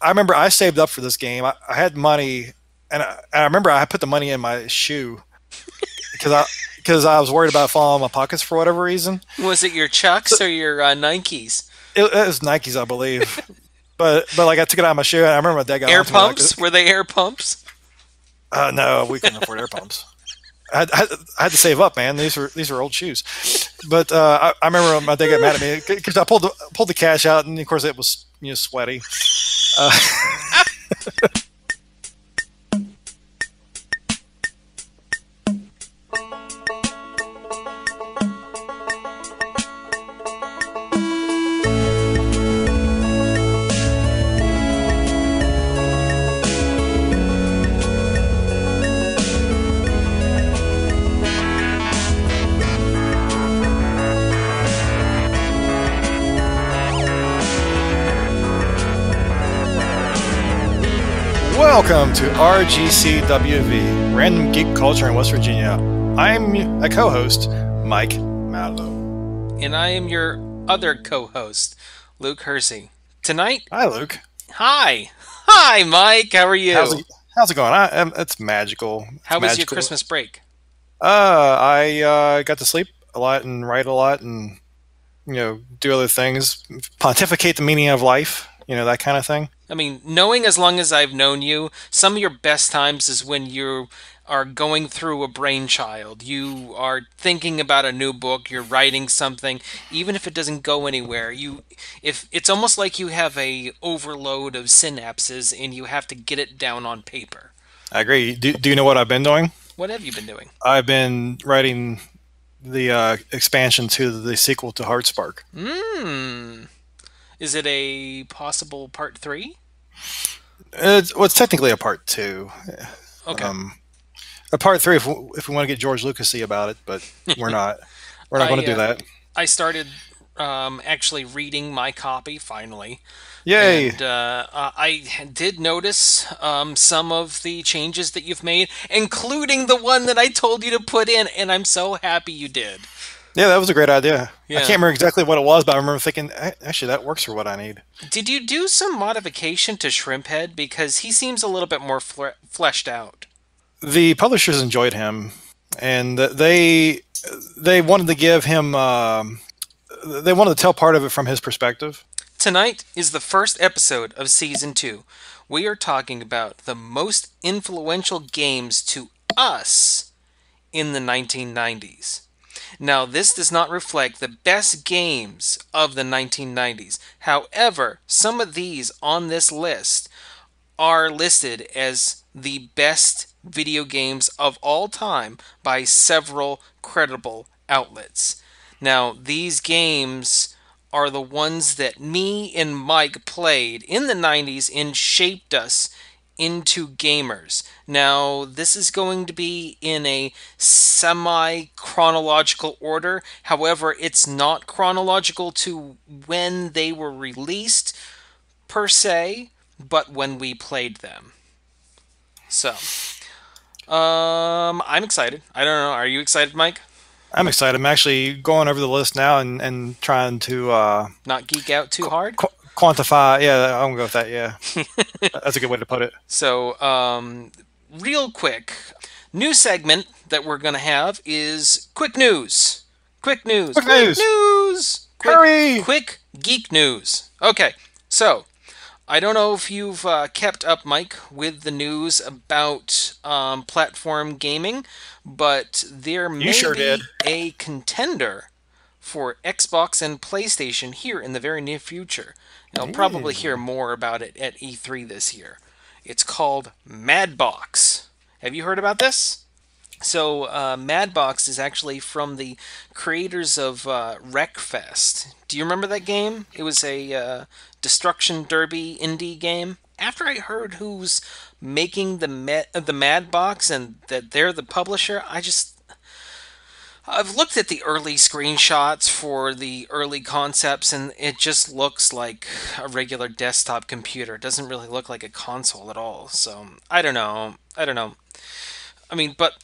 I remember I saved up for this game. I had money, and I remember I put the money in my shoe because I was worried about it falling in my pockets for whatever reason. Was it your So Chucks or your Nikes? it was Nikes, I believe. But like I took it out of my shoe, and I remember my dad got Air on to me like, pumps? Were they air pumps? No, we couldn't afford air pumps. I had to save up, man. These were old shoes. But I remember my dad got mad at me because I pulled the cash out, and of course it was sweaty. Uh, Welcome to RGCWV, Random Geek Culture in West Virginia. I'm a co-host, Mike Mallow. And I am your other co-host, Luke Hersey. Tonight, Hi, Luke. hi. Hi, Mike. How are How's you? it How's it going? It's magical. It's How was your magical. Christmas break? I got to sleep a lot and write a lot and do other things, pontificate the meaning of life, that kind of thing. I mean, knowing as long as I've known you, some of your best times is when you are going through a brainchild. You are thinking about a new book, you're writing something, even if it doesn't go anywhere. If it's almost like you have a overload of synapses and you have to get it down on paper. I agree. Do you know what I've been doing? What have you been doing? I've been writing the expansion to the sequel to Heartspark. Hmm. Is it a possible part three? It's technically a part two, Okay. um, a part three if we want to get George Lucasy about it, but we're not. We're not going I to do uh, that. I started actually reading my copy finally, Yay! and I did notice some of the changes that you've made, including the one that I told you to put in, and I'm so happy you did. Yeah, that was a great idea. I can't Yeah. remember exactly what it was, but I remember thinking, actually, that works for what I need." Did you do some modification to Shrimphead because he seems a little bit more fleshed out? The publishers enjoyed him, and they wanted to give him. They wanted to tell part of it from his perspective. Tonight is the first episode of season 2. We are talking about the most influential games to us in the 1990s. Now, this does not reflect the best games of the 1990s. However, some of these on this list are listed as the best video games of all time by several credible outlets. Now, these games are the ones that me and Mike played in the 90s and shaped us into gamers. Now, this is going to be in a semi chronological order. However, it's not chronological to when they were released per se, but when we played them. So, I'm excited. I don't know. Are you excited, Mike? I'm excited. I'm actually going over the list now and trying to Not geek out too hard? quantify. Yeah, I'm gonna go with that. Yeah, that's a good way to put it. So, real quick, new segment that we're going to have is quick news. Quick news. Quick Quick news! news. Hurry! Quick geek news. Okay, so I don't know if you've kept up, Mike, with the news about platform gaming, but there You may sure did. be a contender for Xbox and PlayStation here in the very near future. You'll probably hear Ew. more about it at E3 this year. It's called Madbox. Have you heard about this? So, Madbox is actually from the creators of Wreckfest. Do you remember that game? It was a destruction derby indie game. After I heard who's making the Madbox and that they're the publisher, I've looked at the early screenshots for the early concepts, and it just looks like a regular desktop computer. It doesn't really look like a console at all. So I don't know. I don't know. I mean, but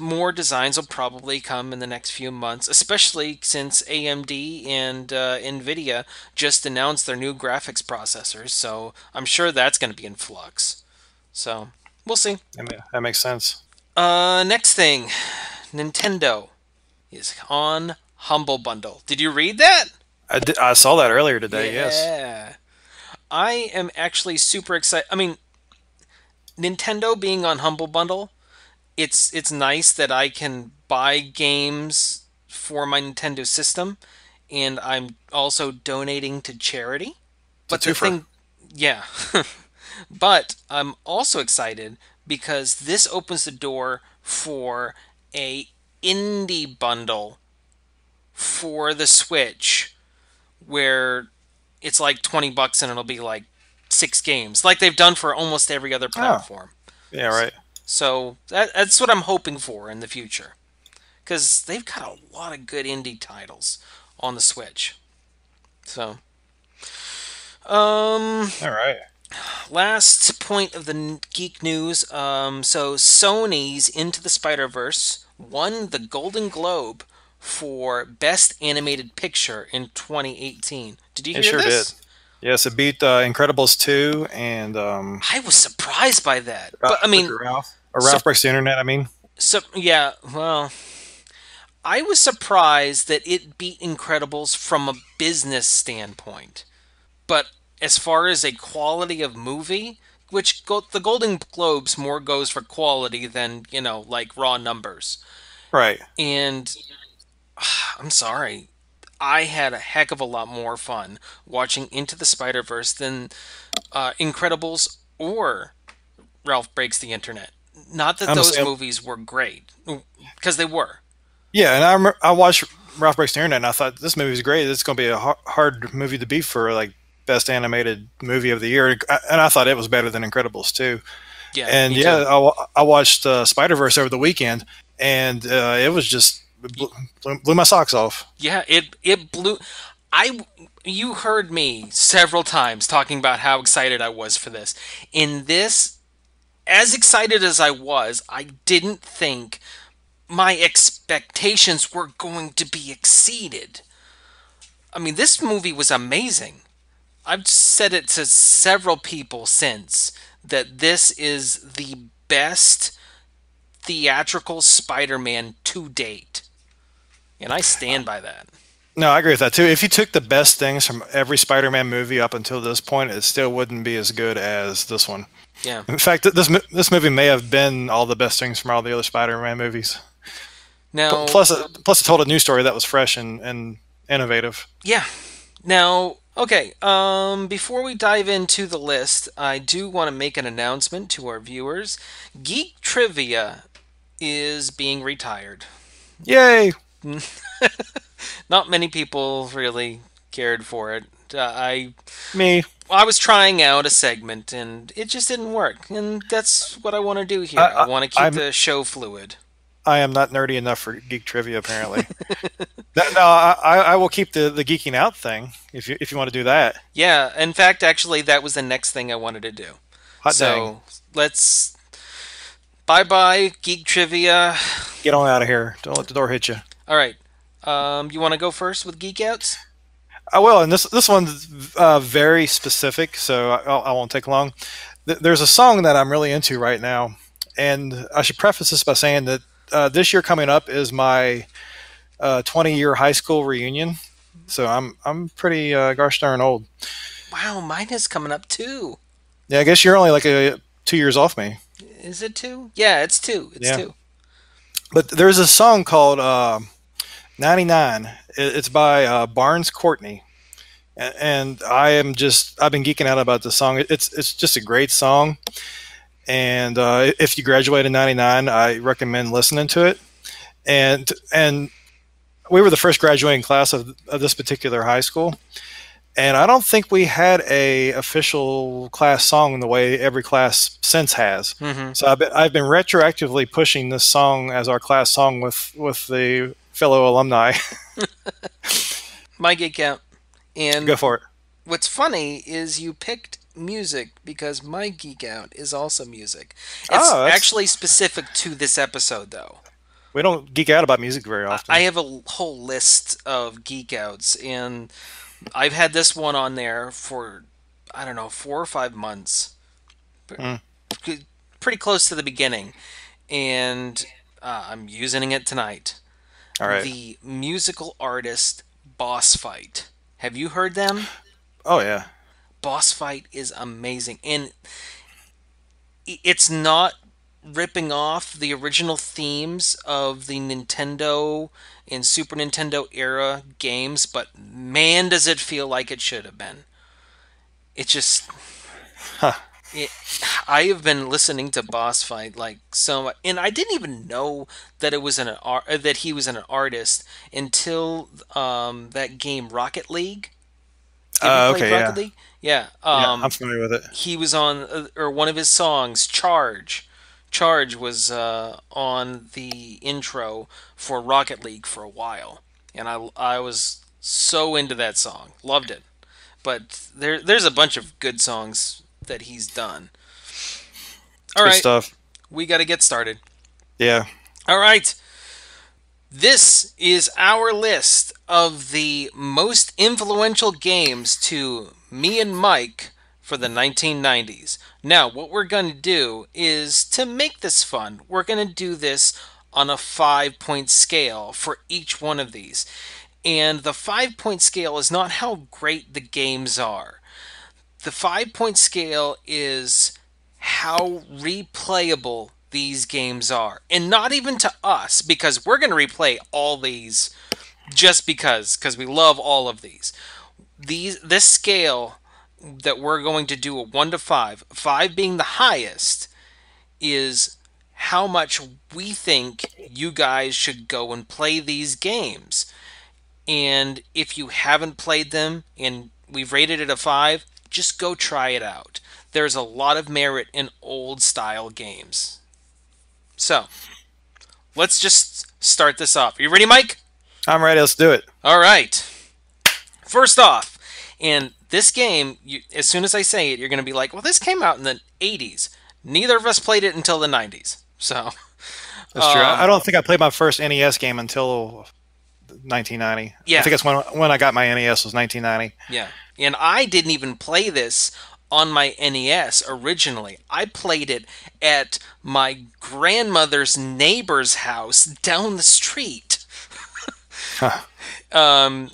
more designs will probably come in the next few months, especially since AMD and Nvidia just announced their new graphics processors. So I'm sure that's going to be in flux. So we'll see. That makes sense. Next thing, Nintendo is on Humble Bundle. Did you read that? I saw that earlier today. Yes. Yeah. I am actually super excited. I mean, Nintendo being on Humble Bundle, it's nice that I can buy games for my Nintendo system, and I'm also donating to charity. It's a But the twofer. thing, yeah, but I'm also excited because this opens the door for a indie bundle for the Switch, where it's like $20 and it'll be like 6 games, like they've done for almost every other Oh, platform. yeah, right. So that's what I'm hoping for in the future, because they've got a lot of good indie titles on the Switch. So, All right. last point of the geek news. So Sony's Into the Spider-Verse won the Golden Globe for Best Animated Picture in 2018. Did you It hear sure did. this? Yes, it beat Incredibles 2 and I was surprised by that. But I Wreck-It mean, Ralph. Or so, Ralph Breaks the Internet, I mean. so yeah, well, I was surprised that it beat Incredibles from a business standpoint. But as far as a quality of movie, which the Golden Globes more goes for quality than, like raw numbers. Right. And I'm sorry, I had a heck of a lot more fun watching Into the Spider-Verse than Incredibles or Ralph Breaks the Internet. Not that I'm the those same. movies were great, because they were. Yeah, and I watched Ralph Breaks the Internet and I thought this movie's great. It's going to be a hard movie to beat for like best animated movie of the year. And I thought it was better than Incredibles 2. Yeah, And me yeah, too. I watched Spider Verse over the weekend, and it was just blew my socks off. Yeah, it blew. I You heard me several times talking about how excited I was for this. In this, as excited as I was, I didn't think my expectations were going to be exceeded. I mean, this movie was amazing. I've said it to several people since that this is the best theatrical Spider-Man to date, and I stand by that. No, I agree with that too. If you took the best things from every Spider-Man movie up until this point, it still wouldn't be as good as this one. Yeah. In fact, this movie may have been all the best things from all the other Spider-Man movies. Now, Plus, it told a new story that was fresh and innovative. yeah. Now, okay. Before we dive into the list, I do want to make an announcement to our viewers. Geek Trivia is being retired. Yay! Not many people really cared for it. Me. I was trying out a segment and it just didn't work. And that's what I want to do here. I I, want to I, keep I'm the show fluid. I am not nerdy enough for geek trivia. Apparently, no. I will keep the geeking out thing if you want to do that. Yeah, in fact, actually, that was the next thing I wanted to do. Hot dang! So let's bye bye, Geek Trivia. Get on out of here! Don't let the door hit you. All right. You want to go first with Geek Outs? I will, and this one's very specific, so I won't take long. There's a song that I'm really into right now, and I should preface this by saying that this year coming up is my 20-year high school reunion. So I'm pretty gosh darn old. Wow, mine is coming up too. Yeah, I guess you're only like 2 years off me. Is it two? Yeah, it's two. It's Yeah, two. but there's a song called 99. It's by Barnes Courtney, and I've been geeking out about this song. It's just a great song, and if you graduate in '99, I recommend listening to it. And we were the first graduating class of this particular high school, and I don't think we had a official class song the way every class since has. Mm-hmm. So I've been retroactively pushing this song as our class song with the fellow alumni. My Geek Out. Go And for it. what's funny is you picked music because my Geek Out is also music. It's Oh, that's actually specific to this episode, though. We don't geek out about music very I often. have a whole list of geek outs, and I've had this one on there for, I don't know, 4 or 5 months. Hmm. Pretty close to the beginning. And I'm using it tonight. All right. The musical artist Boss Fight. Have you heard them? Oh yeah. Boss Fight is amazing. And it's not ripping off the original themes of the Nintendo and Super Nintendo era games, but man, does it feel like it should have been. It just. Huh. It, I have been listening to Boss Fight like so much, and I didn't even know that it was that he was an artist until that game Rocket League. Have you played Okay. Rocket Yeah. League? Yeah. Yeah. I'm familiar with it. He was on, or one of his songs, Charge. Charge was on the intro for Rocket League for a while, and I was so into that song, loved it. But there's a bunch of good songs that he's done. It's All good right, stuff. we got to get started. Yeah. All right, this is our list of the most influential games to me and Mike for the 1990s. Now, what we're going to do is to make this fun, we're going to do this on a 5 point scale for each one of these. And the 5 point scale is not how great the games are. The 5 point scale is how replayable these games are. And not even to us, because we're going to replay all these just because we love all of these. This scale that we're going to do a 1 to 5, 5 being the highest, is how much we think you guys should go and play these games. And if you haven't played them and we've rated it a 5, just go try it out. There's a lot of merit in old style games. So, let's just start this off. Are you ready, Mike? I'm ready. Let's do it. All right. First off, and this game, as soon as I say it, you're going to be like, well, this came out in the 80s. Neither of us played it until the 90s. So, That's true. I don't think I played my first NES game until 1990. I yeah, think that's when I got my NES was 1990. yeah. And I didn't even play this on my NES originally. I played it at my grandmother's neighbor's house down the street. Huh. Um,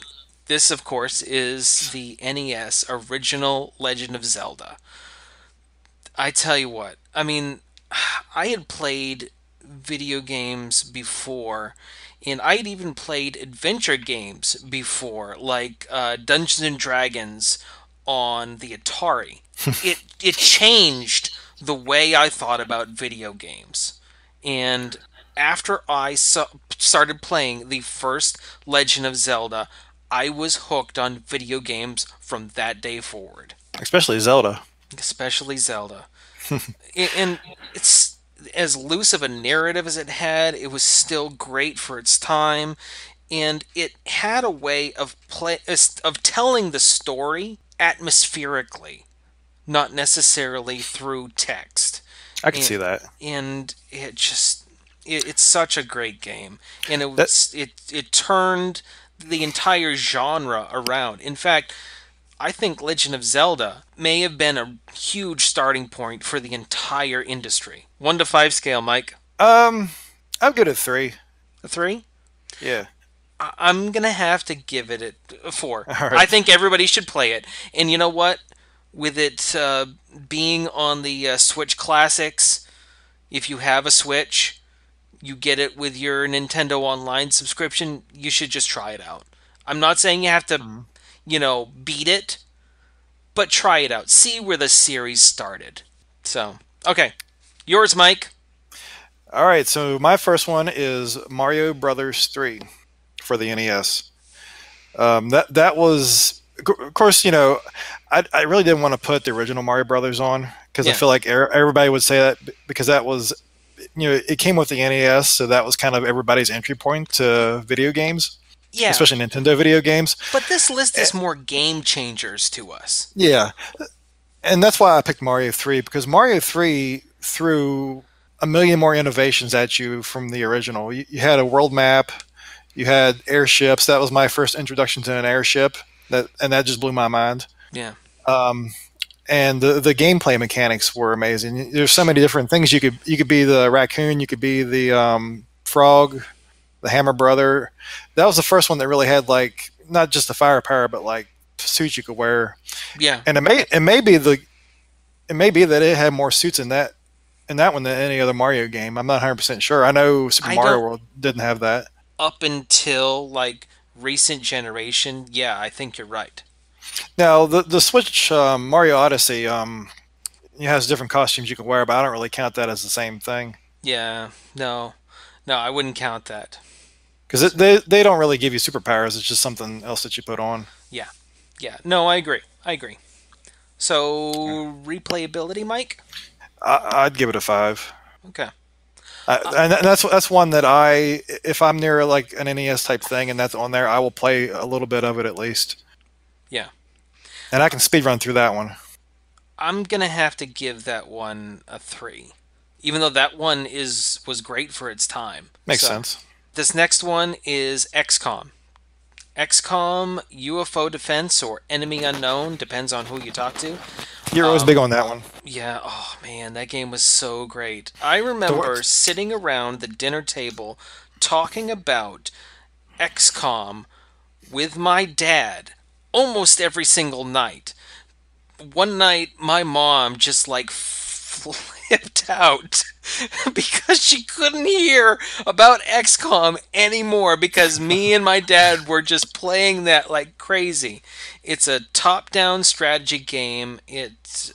this, of course, is the NES original Legend of Zelda. I tell you what, I mean, I had played video games before, and I had even played adventure games before, like Dungeons and Dragons on the Atari. It changed the way I thought about video games, and after started playing the first Legend of Zelda, I was hooked on video games from that day forward, Especially Zelda. especially Zelda. And it's as loose of a narrative as it had. It was still great for its time, and it had a way of telling the story atmospherically, not necessarily through text. I can And, see that. and it's such a great game, and That it turned the entire genre around. In fact, I think Legend of Zelda may have been a huge starting point for the entire industry. 1 to 5 scale, Mike. um, I'm good at 3. A 3? Yeah. I'm going to have to give it a 4. All I right. think everybody should play it. And you know what? With it being on the Switch Classics, if you have a Switch, you get it with your Nintendo Online subscription, you should just try it out. I'm not saying you have to, Mhm. beat it, but try it out. See where the series started. So, okay. Yours, Mike. All right. So my first one is Mario Brothers 3 for the NES. That was, of course, I really didn't want to put the original Mario Brothers on because I Yeah. feel like everybody would say that because that was, it came with the NES, so that was kind of everybody's entry point to video games, Yeah. especially Nintendo video games. But this list Eh, is more game changers to us. Yeah, and that's why I picked Mario 3 because Mario 3 threw a million more innovations at you from the original. You had a world map, you had airships. That was my first introduction to an airship, and that just blew my mind. Yeah. Um, and the gameplay mechanics were amazing. There's so many different things you could be the raccoon, you could be the frog, the hammer brother. That was the first one that really had like not just the firepower, but like suits you could wear. Yeah. And it may be that it had more suits in that one than any other Mario game. I'm not 100% sure. I know Super I Mario don't World didn't have that. up until like recent generation. Yeah, I think you're right. Now the Switch Mario Odyssey it has different costumes you can wear, but I don't really count that as the same thing Yeah. No. No, I wouldn't count that. because So, they don't really give you superpowers. It's just something else that you put on. yeah. Yeah. No, I agree. I agree. So replayability, Mike? I'd give it a 5. Okay. Uh, And that's one that if I'm near like an NES type thing and that's on there, I will play a little bit of it at least, yeah. and I can speed run through that one. I'm gonna have to give that one a 3. Even though that one is was great for its time. Makes So sense. this next one is XCOM. XCOM UFO Defense or Enemy Unknown, depends on who you talk to. You're always big on that one. Yeah, oh man, that game was so great. I The remember worst. sitting around the dinner table talking about XCOM with my dad almost every single night. One night, my mom just like flipped out because she couldn't hear about XCOM anymore because me and my dad were just playing that like crazy. It's a top-down strategy game. It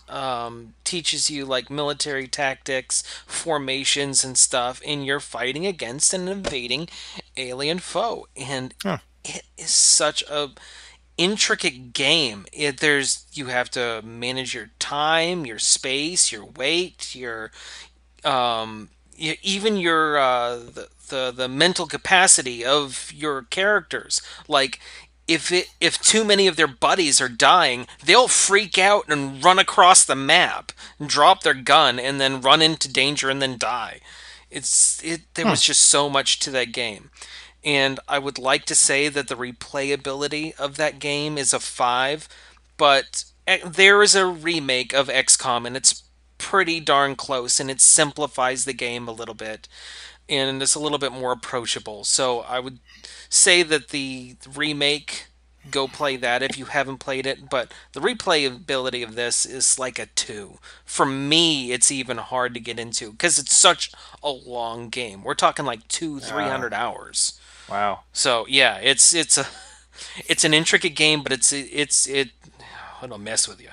teaches you like military tactics, formations, and stuff, and you're fighting against an invading alien foe. And Huh. it is such a intricate game. There's you have to manage your time, your space, your weight, your even your the mental capacity of your characters. Like if too many of their buddies are dying, they'll freak out and run across the map, and drop their gun, and then run into danger and then die. There Hmm. was just so much to that game. And I would like to say that the replayability of that game is a 5, but there is a remake of XCOM and it's pretty darn close and it simplifies the game a little bit and it's a little bit more approachable. So I would say that the remake, go play that if you haven't played it, but the replayability of this is like a 2. For me, it's even hard to get into because it's such a long game. We're talking like 2 Uh, 300 hours. wow. So yeah, it's an intricate game, but it'll mess with you.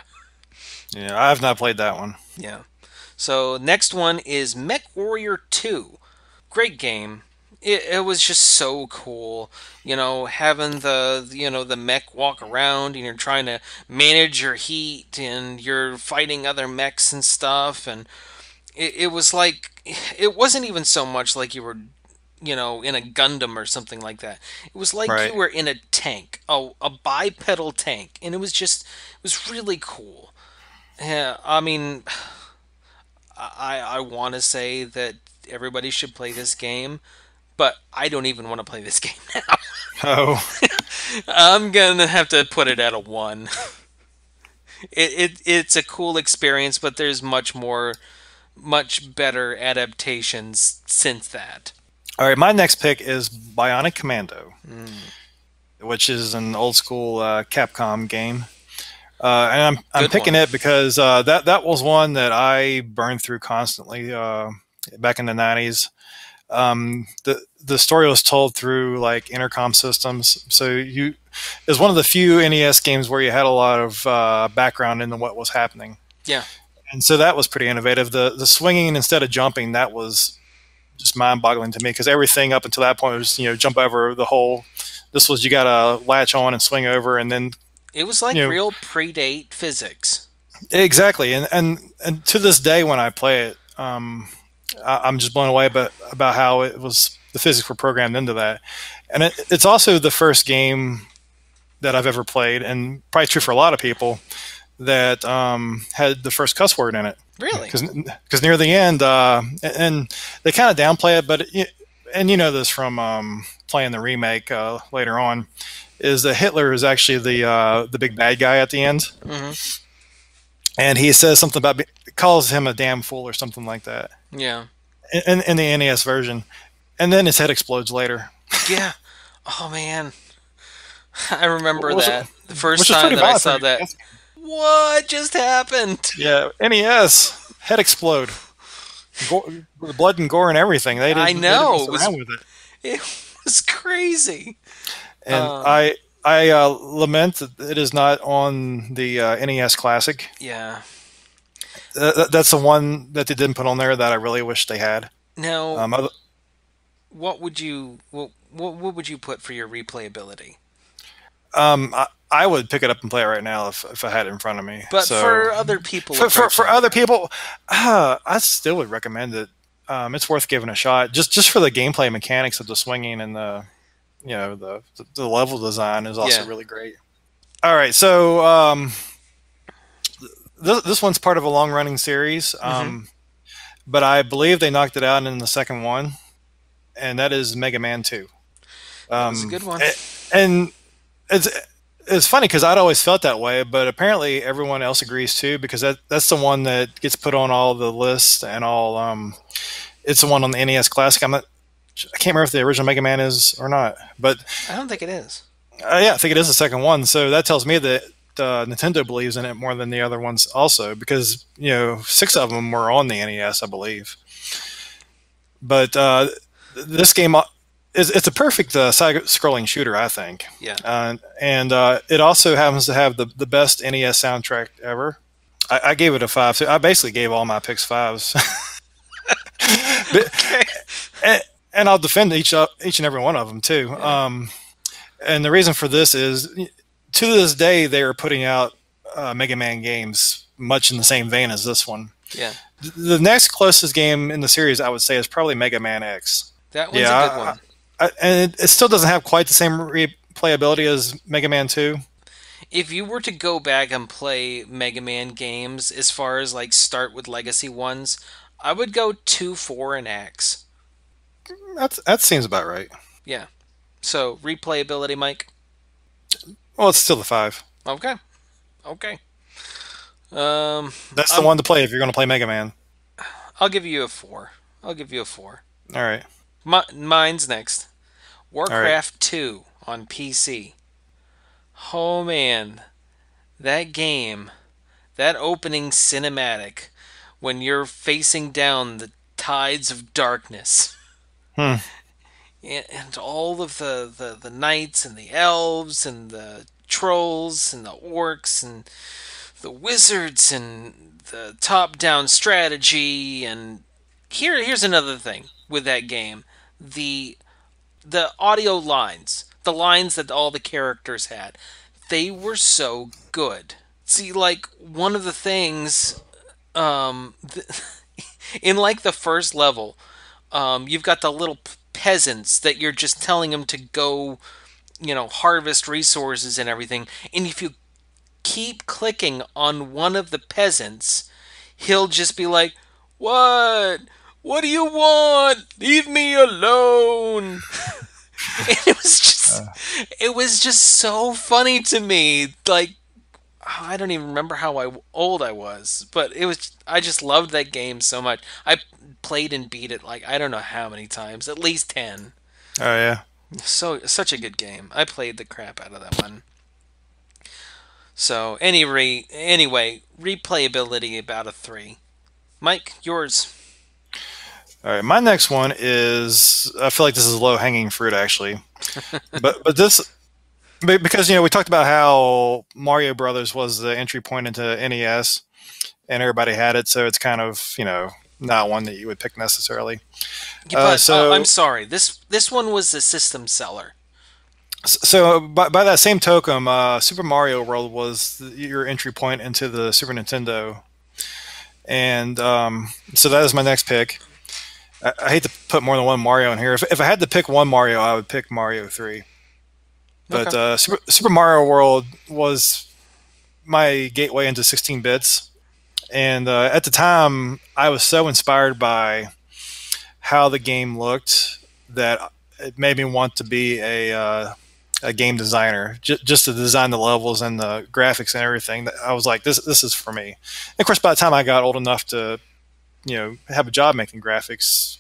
Yeah, I have not played that one. Yeah. So next one is Mech Warrior 2. Great game. It was just so cool, having the mech walk around and you're trying to manage your heat and you're fighting other mechs and stuff, and it was like it wasn't even so much like you were in a Gundam or something like that. It was like Right. you were in a tank, a bipedal tank, and it was really cool. Yeah, I mean, I want to say that everybody should play this game, but I don't even want to play this game now. Oh, I'm gonna have to put it at a 1. It's a cool experience, but there's much better adaptations since that. all right. My next pick is Bionic Commando, Mm, which is an old school Capcom game. And I'm good picking one. it because that was one that I burned through constantly back in the '90s. The story was told through like intercom systems, so you it was one of the few NES games where you had a lot of background into what was happening, Yeah, and so that was pretty innovative. The swinging instead of jumping, that was just mind boggling to me because everything up until that point was jump over the hole. This was you got to latch on and swing over, and then it was you like know real predate physics. exactly. And to this day when I play it, I'm just blown away about how it was the physics were programmed into that, and it's also the first game that I've ever played, and probably true for a lot of people that had the first cuss word in it. Really? Because near the end, and they kind of downplay it, but and you know this from playing the remake later on, is that Hitler is actually the big bad guy at the end, Mm-hmm. and he says something about calls him a damn fool or something like that Yeah. in the NES version, and then his head explodes later, Yeah. Oh man, I remember which, that the first which is time pretty that I violent for saw an that. NES. What just happened? Yeah, NES head explode, with blood and gore and everything. I They didn't know mess around with it. it was crazy. And I lament that it is not on the NES Classic. Yeah. That's the one that they didn't put on there that I really wish they had. Now, Um, other- what would you put for your replayability? I would pick it up and play it right now if I had it in front of me. But So for other people, for other people, I still would recommend it. It's worth giving a shot just for the gameplay mechanics of the swinging and the level design is also really great. All right, so this one's part of a long running series, but I believe they knocked it out in the second one, and that is Mega Man 2. That was a good one. And it's funny because I'd always felt that way, but apparently everyone else agrees too, because that's the one that gets put on all the lists and all. It's the one on the NES Classic. I can't remember if the original Mega Man is or not, but I don't think it is. yeah, I think it is the second one. So that tells me that Nintendo believes in it more than the other ones, also, because 6 of them were on the NES, I believe. But this game it's a perfect side-scrolling shooter, I think. Yeah. And it also happens to have the best NES soundtrack ever. I gave it a 5. So I basically gave all my picks 5s. And I'll defend each and every one of them too. Yeah. And the reason for this is, to this day, they are putting out Mega Man games much in the same vein as this one. Yeah. The next closest game in the series, I would say, is probably Mega Man X. That one's a good one. And it still doesn't have quite the same replayability as Mega Man 2. If you were to go back and play Mega Man games, as far as like start with legacy ones, I would go 2, 4, and X. That seems about right. Yeah. So replayability, Mike. Well, it's still the 5. Okay. That's the one to play if you're going to play Mega Man. I'll give you a 4. All right. Mine's next. Warcraft 2 on PC. Oh man, that game, that opening cinematic, when you're facing down the tides of darkness, and all of the knights and the elves and the trolls and the orcs and the wizards and the top-down strategy. And here's another thing with that game: the audio lines, the lines that all the characters had, they were so good. See, like, one of the things, in like the first level, you've got the little peasants that you're just telling them to go, harvest resources and everything. And if you keep clicking on one of the peasants, he'll just be like, "What? What do you want? Leave me alone." And it was just so funny to me. Like, I don't even remember how old I was, but I just loved that game so much. I played and beat it like I don't know how many times, at least 10. Oh yeah. Such a good game. I played the crap out of that one. So anyway, replayability about a 3. Mike, yours. All right, my next one is, I feel like this is low hanging fruit actually, but this, because we talked about how Mario Brothers was the entry point into NES, and everybody had it, so it's kind of not one that you would pick necessarily. I'm sorry, this one was a system seller. So by that same token, Super Mario World was your entry point into the Super Nintendo, and so that is my next pick. I hate to put more than one Mario in here. If I had to pick one Mario, I would pick Mario 3. But okay. Super Mario World was my gateway into 16 bits. And at the time, I was so inspired by how the game looked that it made me want to be a game designer, just to design the levels and the graphics and everything. I was like, this is for me. And of course, by the time I got old enough to have a job making graphics,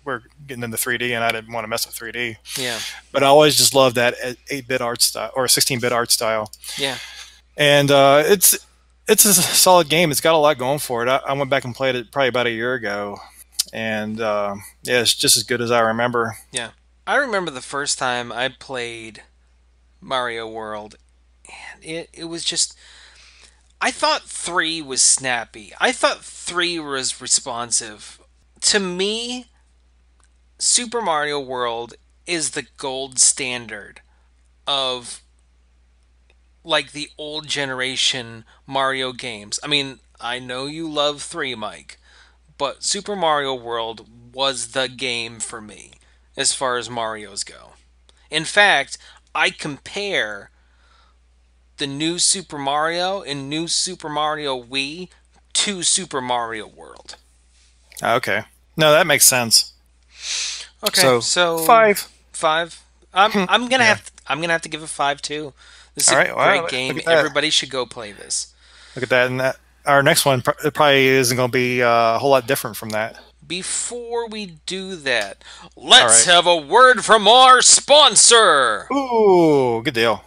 we're getting into 3D, and I didn't want to mess with 3D. Yeah. But I always just loved that 8-bit art style or 16-bit art style. Yeah. And it's a solid game. It's got a lot going for it. I went back and played it probably about a year ago, and yeah, it's just as good as I remember. Yeah. I remember the first time I played Mario World, and it was just. I thought 3 was snappy. I thought 3 was responsive. To me, Super Mario World is the gold standard of like the old generation Mario games. I mean, I know you love 3, Mike, but Super Mario World was the game for me as far as Marios go. In fact, I compare the new Super Mario and new Super Mario Wii to Super Mario World. Okay, no, that makes sense. Okay, So so 5. 5. I'm gonna Yeah. have to give it 5 too. This is All a right. great Wow. game. Look at that. Everybody should go play this. Look at that. And our next one it probably isn't going to be a whole lot different from that. Before we do that, All let's right. have a word from our sponsor. Ooh, good deal.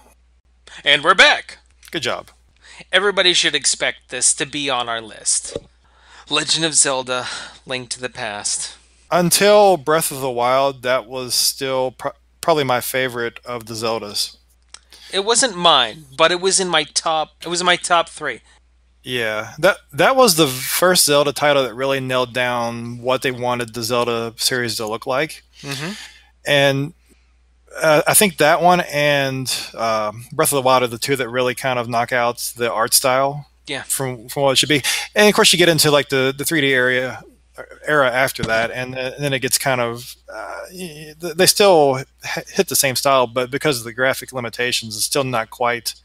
And we're back. Good job. Everybody should expect this to be on our list. Legend of Zelda: Link to the Past. Until Breath of the Wild, that was still probably my favorite of the Zeldas. It wasn't mine, but it was in my top. It was in my top 3. Yeah, that was the first Zelda title that really nailed down what they wanted the Zelda series to look like. Mm-hmm. And I think that one and Breath of the Wild are the two that really kind of knock out the art style Yeah. from what it should be. And of course, you get into like the 3D era after that, and then it gets kind of they still hit the same style, but because of the graphic limitations, it's still not quite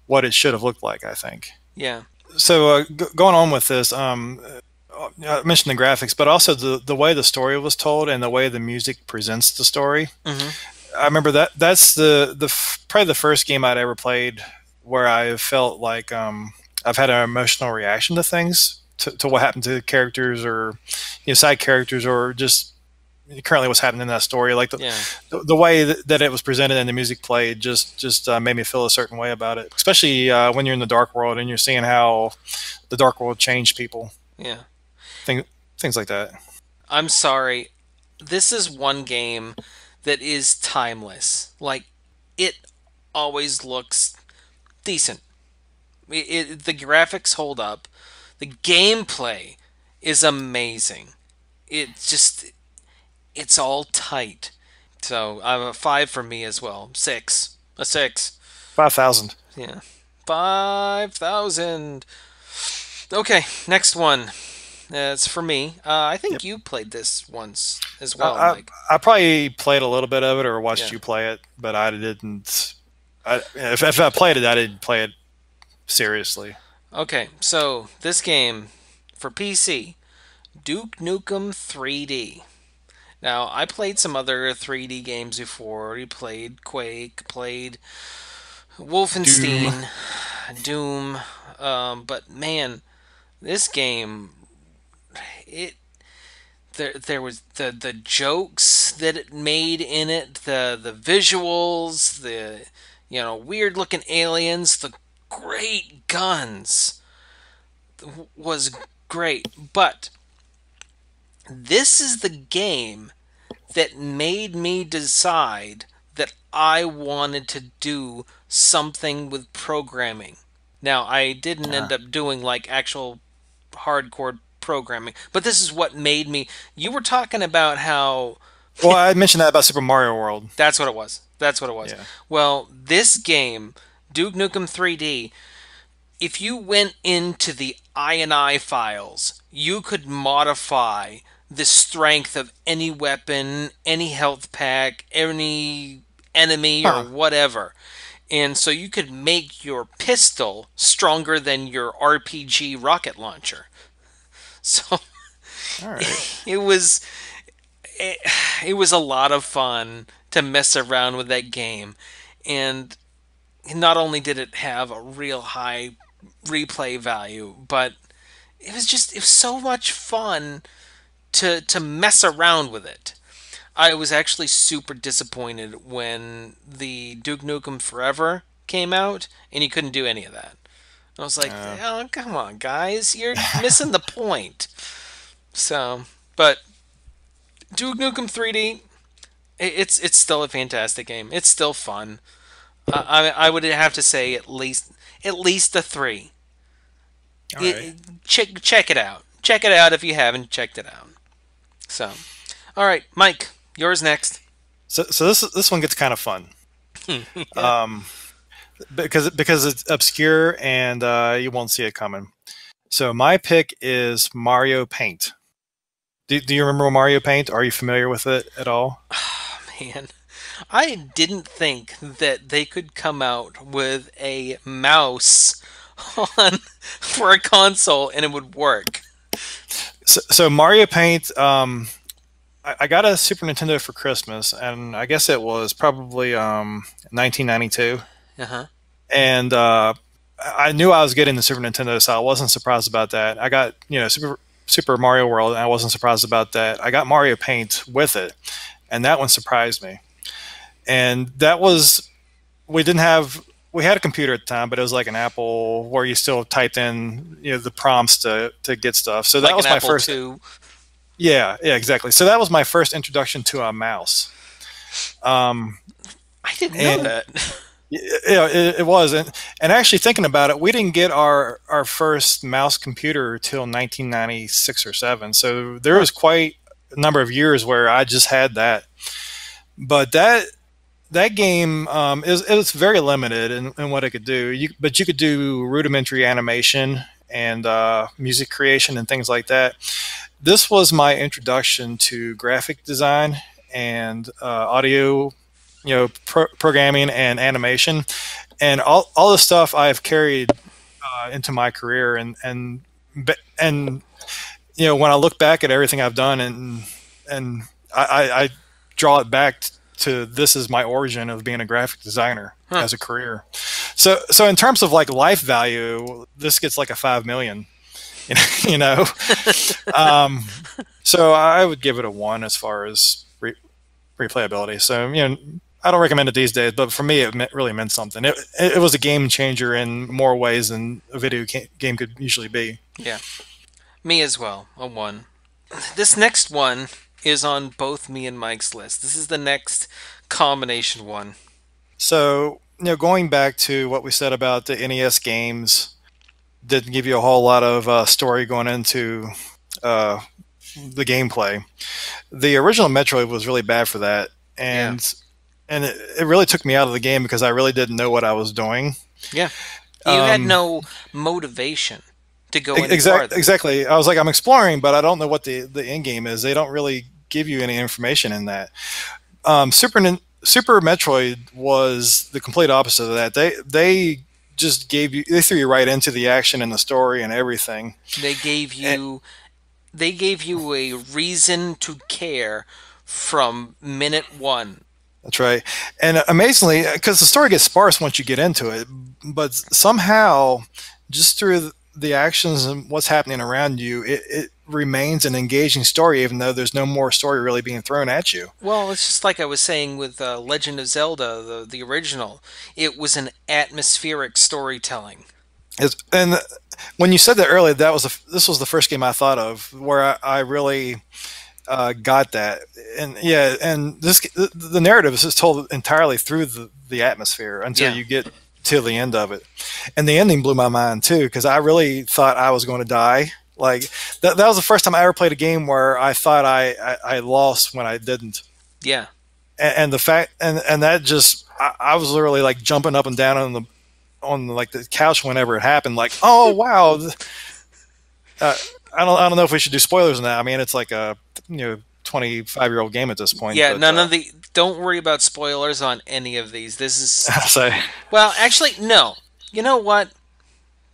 what it should have looked like, I think. Yeah. So going on with this, I mentioned the graphics, but also the way the story was told and the way the music presents the story. Mm-hmm. I remember that's probably the first game I'd ever played where I felt like I've had an emotional reaction to things, to what happened to characters or side characters, or just currently what's happening in that story. Like the way that it was presented and the music played just made me feel a certain way about it, especially when you're in the Dark World and you're seeing how the Dark World changed people. Yeah. Things like that. I'm sorry. This is one game that is timeless. Like, it always looks decent. The graphics hold up. The gameplay is amazing. It's all tight. So, I'm a 5 for me as well. 6. A 6. 5,000. Yeah. 5,000. Okay, next one. It's for me. I think Yep. you played this once as well, I, Mike. I probably played a little bit of it or watched Yeah. you play it, but I didn't. If I played it, I didn't play it seriously. Okay, so this game for PC, Duke Nukem 3D. Now, I played some other 3D games before. We played Quake, played Doom. Wolfenstein, Doom, but man, this game, it there was the jokes that it made in it, the visuals, the weird looking aliens, the great guns was great. But this is the game that made me decide that I wanted to do something with programming. Now, I didn't end up doing like actual hardcore programming, but this is what made me. You were talking about how Well, I mentioned that about Super Mario World. that's what it was. That's what it was. Yeah. Well, this game, Duke Nukem 3D, if you went into the INI files, you could modify the strength of any weapon, any health pack, any enemy, or Huh. whatever. And so you could make your pistol stronger than your RPG rocket launcher. So All right. it was it, it was a lot of fun to mess around with that game. And not only did it have a real high replay value, but it was so much fun to mess around with it. I was actually super disappointed when the Duke Nukem Forever came out and you couldn't do any of that. I was like, Uh, oh, come on, guys, you're missing the point. So, but Duke Nukem 3D, it's still a fantastic game. It's still fun. I would have to say at least a three. all right. Check it out. Check it out if you haven't checked it out. So, all right, Mike, yours next. So this one gets kind of fun. Yeah. Um, because it's obscure and you won't see it coming. So my pick is Mario Paint. Do you remember Mario Paint? Are you familiar with it at all? Man, I didn't think that they could come out with a mouse on for a console and it would work. So Mario Paint. I got a Super Nintendo for Christmas, and I guess it was probably 1992. Uh huh. And I knew I was getting the Super Nintendo, so I wasn't surprised about that. I got Super Mario World, and I wasn't surprised about that. I got Mario Paint with it, and that one surprised me. And that was we had a computer at the time, but it was like an Apple where you still typed in the prompts to get stuff. So that Like an was my Apple first. II. Yeah, exactly. So that was my first introduction to a mouse. Um, I didn't know and that. it was, and actually thinking about it, we didn't get our first mouse computer till 1996 or seven. So there Huh. was quite a number of years where I just had that. But that game it was very limited in what it could do. But you could do rudimentary animation and music creation and things like that. This was my introduction to graphic design and audio, programming and animation, and all the stuff I've carried into my career, and when I look back at everything I've done, and I draw it back to this is my origin of being a graphic designer Huh. as a career. So in terms of like life value, this gets like a 5 million. you know. Um, so I would give it a one as far as replayability. So I don't recommend it these days, but for me, really meant something. It was a game changer in more ways than a video game could usually be. Yeah. Me as well. A one. This next one is on both me and Mike's list. This is the next combination one. So going back to what we said about the NES games, didn't give you a whole lot of story going into uh, the gameplay. The original Metroid was really bad for that, Yeah. and it really took me out of the game because I really didn't know what I was doing. Yeah. You had Um, no motivation to go any farther. exactly. I was like, I'm exploring, but I don't know what the end game is. They don't really give you any information in that. Super Metroid was the complete opposite of that. They just they threw you right into the action and the story and everything. They gave And, you they gave you a reason to care from minute one. that's right. And amazingly, because the story gets sparse once you get into it, but somehow, just through the actions and what's happening around you, it remains an engaging story, even though there's no more story really being thrown at you. Well, it's just like I was saying with Legend of Zelda, the original. It was an atmospheric storytelling. And when you said that earlier, this was the first game I thought of where I really got that. And yeah, and the narrative is just told entirely through the atmosphere until Yeah. you get to the end of it. And the ending blew my mind too because I really thought I was going to die. Like that was the first time I ever played a game where I thought I lost when I didn't. Yeah. And the fact and that just I was literally like jumping up and down on like the couch whenever it happened. Like, oh wow, I don't know if we should do spoilers on that. I mean, it's like a 25-year-old game at this point. Yeah, But none of the. Don't worry about spoilers on any of these. This is. so Well, actually, no. You know what?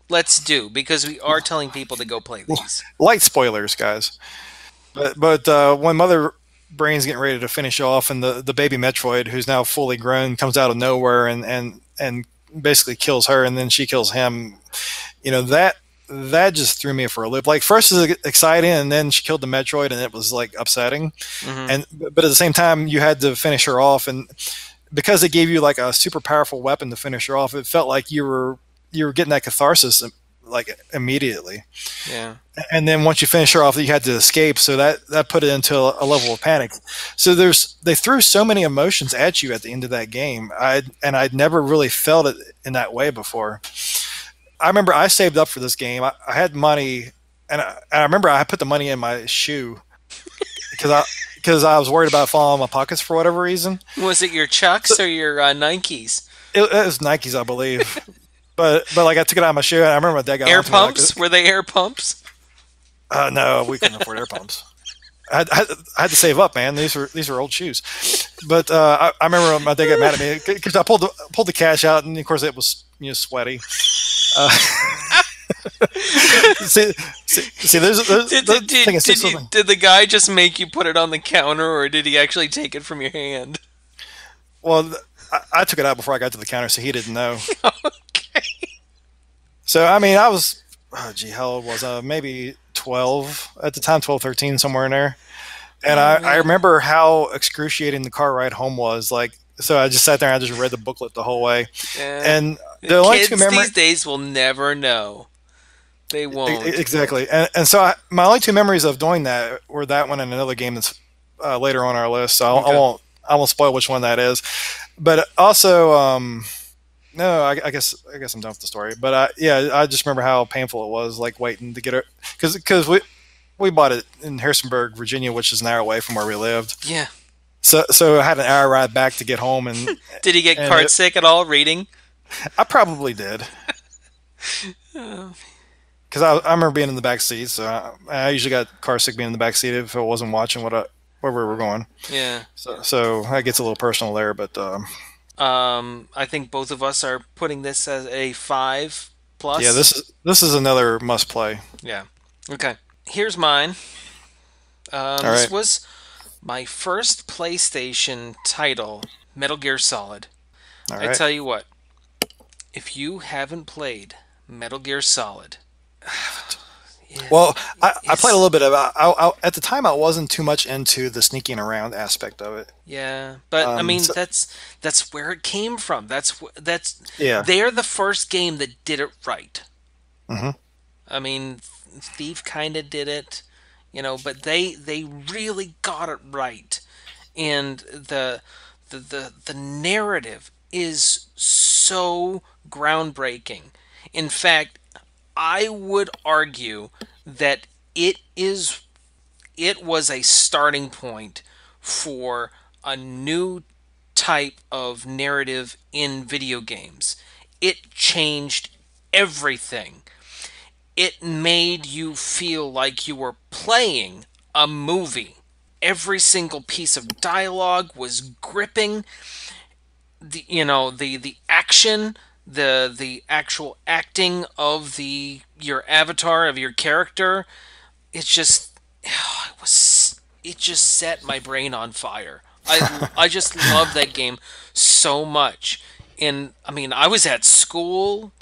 Let's do, because we are telling people to go play these. light spoilers, guys. But when Mother Brain's getting ready to finish off, and the baby Metroid, who's now fully grown, comes out of nowhere and basically kills her, and then she kills him. That just threw me for a loop. Like first it was exciting, and then she killed the Metroid, and it was like upsetting. Hmm. And but at the same time, you had to finish her off, and because it gave you like a super powerful weapon to finish her off, it felt like you were getting that catharsis like immediately. Yeah. And then once you finish her off, you had to escape. So that put it into a level of panic. So they threw so many emotions at you at the end of that game. I'd never really felt it in that way before. I remember I saved up for this game. I had money, and I remember I put the money in my shoe because I was worried about falling in my pockets for whatever reason. Was it your Chucks or your Nikes? It was Nikes, I believe. But like I took it out of my shoe, and I remember my dad got Air onto me like, pumps? Were they air pumps? no, we couldn't afford air pumps. I had to save up, man. These were old shoes. But I remember my dad got mad at me because I pulled the cash out, and of course it was sweaty. Uh, see, there's Did the guy just make you put it on the counter, or did he actually take it from your hand? Well, I took it out before I got to the counter, so he didn't know. Okay. So I mean, I was, how old was I? Maybe 12 at the time, 12, 13, somewhere in there. And I remember how excruciating the car ride home was. Like, so I just sat there and I just read the booklet the whole way. Yeah. And the only Kids two memories these days will never know. They won't. exactly. And so my only two memories of doing that were that one and another game that's later on our list. So Okay. I won't spoil which one that is. But also, no, I guess I'm done with the story. But yeah, I just remember how painful it was, like waiting to get it, because we bought it in Harrisonburg, Virginia, which is an hour away from where we lived. Yeah. So I had an hour ride back to get home, and Did he get and cart sick at all reading? I probably did, because I remember being in the back seat. So I usually got car sick being in the back seat if I wasn't watching where we were going. Yeah. So that gets a little personal there, but I think both of us are putting this as a 5 yeah, plus. this is another must play. Yeah. Okay. Here's mine. All This right, was my first PlayStation title, Metal Gear Solid. all I right. tell you what, if you haven't played Metal Gear Solid, Well, I played a it's little bit of it. At the time, I wasn't too much into the sneaking around aspect of it. yeah, but I mean So, that's where it came from. That's yeah. they're the first game that did it right. Hmm. I mean, Thief kind of did it, but they really got it right, and the narrative is so groundbreaking. In fact, I would argue that it was a starting point for a new type of narrative in video games. It changed everything. It made you feel like you were playing a movie. Every single piece of dialogue was gripping. The action, the actual acting of the your avatar of your character, it just set my brain on fire. I just love that game so much. And I mean, I was at school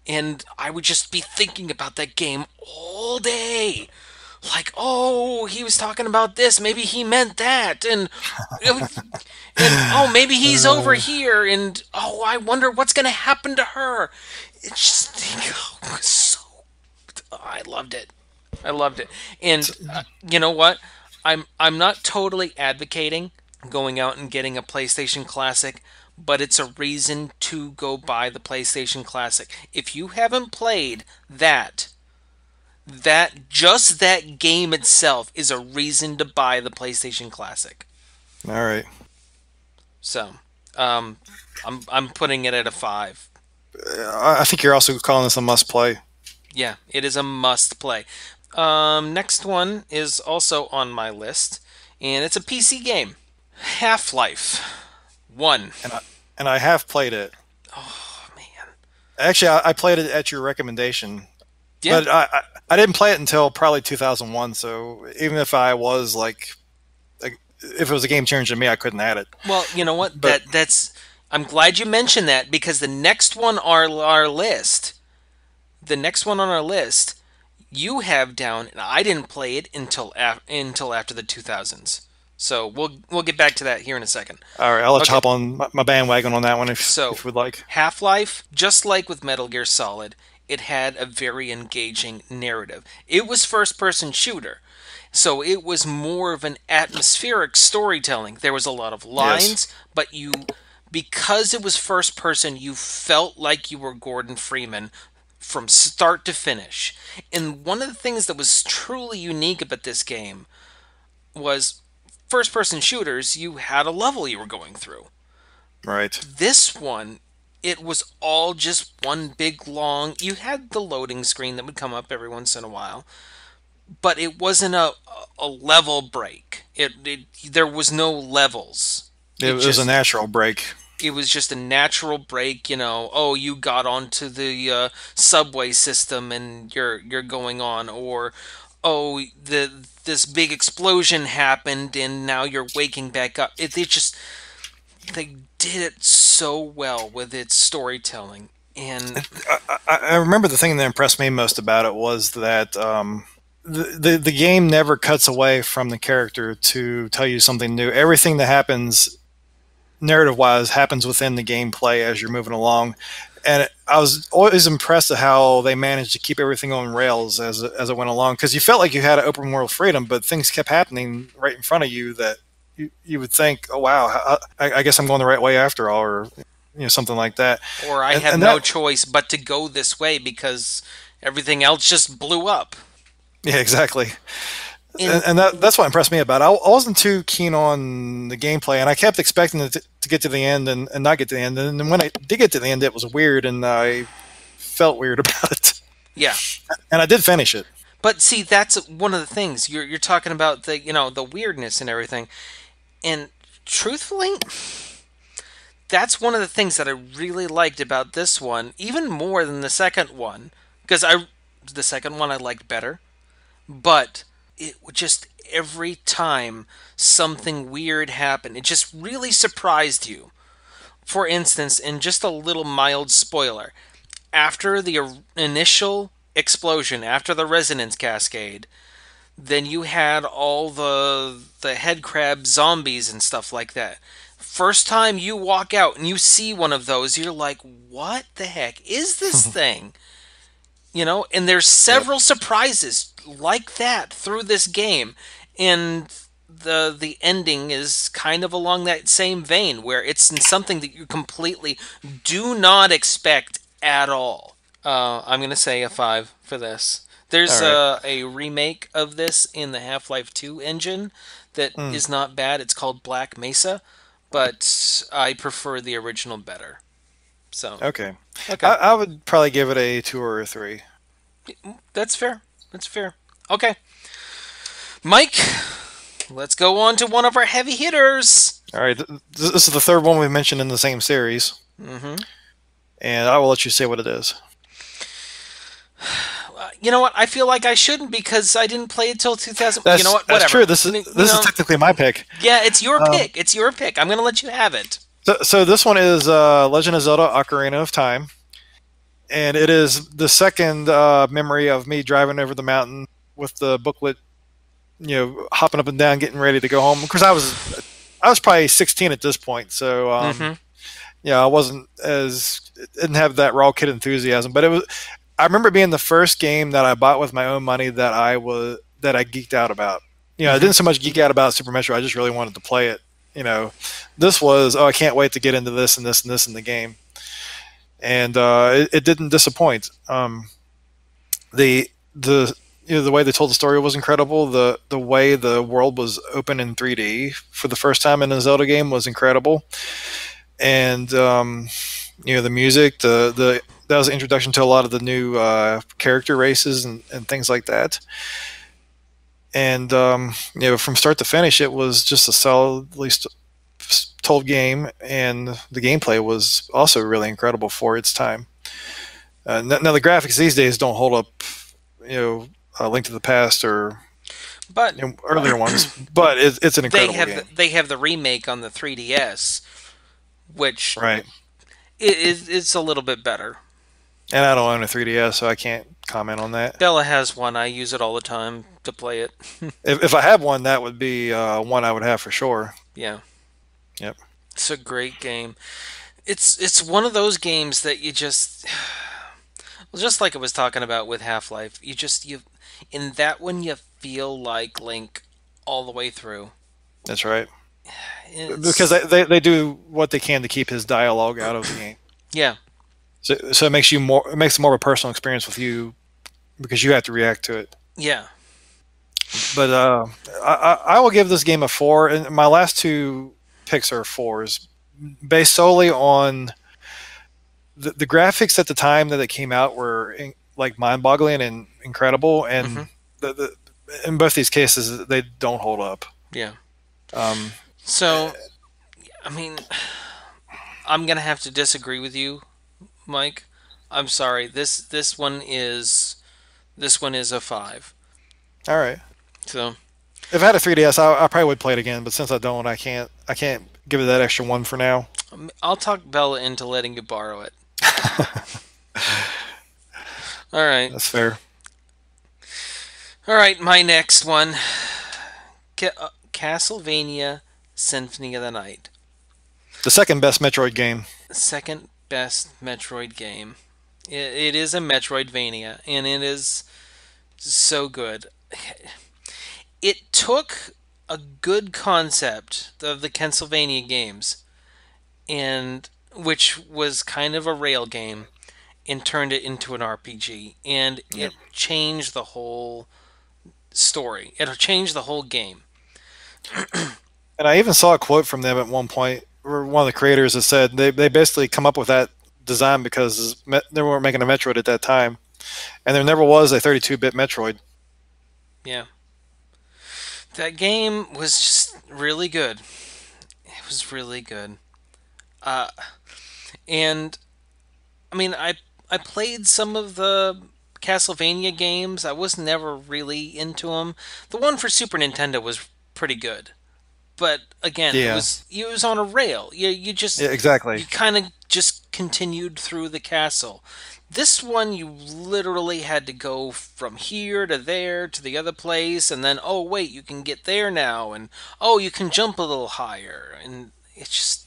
and I would just be thinking about that game all day. Like, oh, he was talking about this. Maybe he meant that, and oh, maybe he's over Uh, here, and oh, I wonder what's gonna happen to her. It's just it was so. I loved it. I loved it. And you know what? I'm not totally advocating going out and getting a PlayStation Classic, but it's a reason to go buy the PlayStation Classic. If you haven't played just that game itself is a reason to buy the PlayStation Classic. all right. So, um, I'm putting it at a 5. I think you're also calling this a must play. Yeah, it is a must play. Next one is also on my list. and it's a PC game. Half-Life 1. and I have played it. Oh man. Actually, I played it at your recommendation, Yeah. but I didn't play it until probably 2001. So even if I was like if it was a game changer to me, I couldn't add it. Well, you know what? But That's I'm glad you mentioned that because the next one on our list, the next one on our list, you have down, and I didn't play it until after the 2000s. So we'll get back to that here in a second. all right, I'll let you Okay. hop on my bandwagon on that one So if you would like. Half-Life, just like with Metal Gear Solid, it had a very engaging narrative. It was first-person shooter, so it was more of an atmospheric storytelling. There was a lot of Yes, lines, but because it was first person, you felt like you were Gordon Freeman from start to finish. And one of the things that was truly unique about this game was first person shooters, you had a level you were going through. right. This one, it was all just one big long. You had the loading screen that would come up every once in a while, but it wasn't a level break. It there was no levels. It It was a just natural break. it was just a natural break. Oh, you got onto the subway system and you're going on, or oh, this big explosion happened and now you're waking back up. It just they did it so well with its storytelling. And I remember the thing that impressed me most about it was that the game never cuts away from the character to tell you something new. Everything that happens narrative wise happens within the gameplay as you're moving along. And I was always impressed at how they managed to keep everything on rails as it went along, because you felt like you had open world freedom, but things kept happening right in front of you that you would think, oh wow, I guess I'm going the right way after all, or something like that. or I have And no that choice but to go this way because everything else just blew up. yeah, exactly. And And that's what impressed me about it. I wasn't too keen on the gameplay, and I kept expecting it to get to the end and not get to the end. And then when I did get to the end, it was weird, and I felt weird about it. yeah, And I did finish it. but see, that's one of the things you're talking about, the weirdness and everything. And truthfully, that's one of the things that I really liked about this one, even more than the second one, because the second one I liked better, but it would just every time something weird happened, it just really surprised you. For instance, in just a little mild spoiler, after the initial explosion, after the resonance cascade, then you had all the head crab zombies and stuff like that. First time you walk out and you see one of those, you're like, "What the heck is this thing?" And there's Yep. several surprises like that through this game. And the ending is kind of along that same vein where it's something that you completely do not expect at all. I'm gonna say a 5 for this. All There's right. a remake of this in the Half-Life 2 engine that Mm, is not bad. It's called Black Mesa, but I prefer the original better. So, okay. okay. I would probably give it a 2 or a 3. That's fair. That's fair. Okay. Mike, let's go on to one of our heavy hitters. All right. This is the third one we mentioned in the same series, Hmm. and I will let you say what it is. You know what? I feel like I shouldn't because I didn't play it till 2000. You know what? That's Whatever. true. This is technically my pick. Yeah, it's your Um, pick. It's your pick. I'm going to let you have it. so this one is Legend of Zelda: Ocarina of Time, and it is the second memory of me driving over the mountain with the booklet, hopping up and down, getting ready to go home. Because I was probably 16 at this point, so Hmm. yeah, I wasn't as didn't have that raw kid enthusiasm. But it was. I remember being the first game that I bought with my own money that I geeked out about. I Hmm. didn't so much geek out about Super Metro. I just really wanted to play it. This was, oh, I can't wait to get into this and this and this in the game, and it didn't disappoint. The way they told the story was incredible. The way the world was open in 3D for the first time in a Zelda game was incredible, and the music, the that was the introduction to a lot of the new character races and things like that. and from start to finish, it was just a solidly told game, and the gameplay was also really incredible for its time. Now the graphics these days don't hold up, Link to the Past or But earlier ones, but it's an incredible game. they have the remake on the 3DS, which Right. it's a little bit better. And I don't own a 3DS, so I can't comment on that. Bella has one. I use it all the time to play it. If I had one, that would be one I would have for sure. Yeah. Yep. It's a great game. It's one of those games that you just well, just like I was talking about with Half-Life, you in that one you feel like Link all the way through. That's right. Because It's, they do what they can to keep his dialogue out of the game. yeah. So it makes it more of a personal experience with you because you have to react to it. Yeah. But I will give this game a 4, and my last two picks are 4s, based solely on the graphics at the time that it came out were like mind-boggling and incredible, and in both these cases they don't hold up. Yeah. Um, So, I mean, I'm gonna have to disagree with you, Mike. I'm sorry. This one is a 5. all right. So If I had a 3DS, I probably would play it again, but since I don't, I can't give it that extra one for now. I'll talk Bella into letting you borrow it. All right. That's fair. All right. My next one, Castlevania Symphony of the Night. The second best Metroid game. Second best Metroid game. It is a Metroidvania, and it is so good. It took a good concept of the Castlevania games, and which was kind of a rail game, and turned it into an RPG, and Yep. it changed the whole story. It changed the whole game. And I even saw a quote from them at one point, where one of the creators that said they basically come up with that design because they weren't making a Metroid at that time, and there never was a 32-bit Metroid. Yeah. That game was just really good. It was really good. Uh, and I mean, I played some of the Castlevania games. I was never really into them. The one for Super Nintendo was pretty good, but again, Yeah, it was on a rail. yeah, exactly. You kind of just continued through the castle. This one, you literally had to go from here to there to the other place, and then, oh, wait, you can get there now, and oh, you can jump a little higher. And it's just.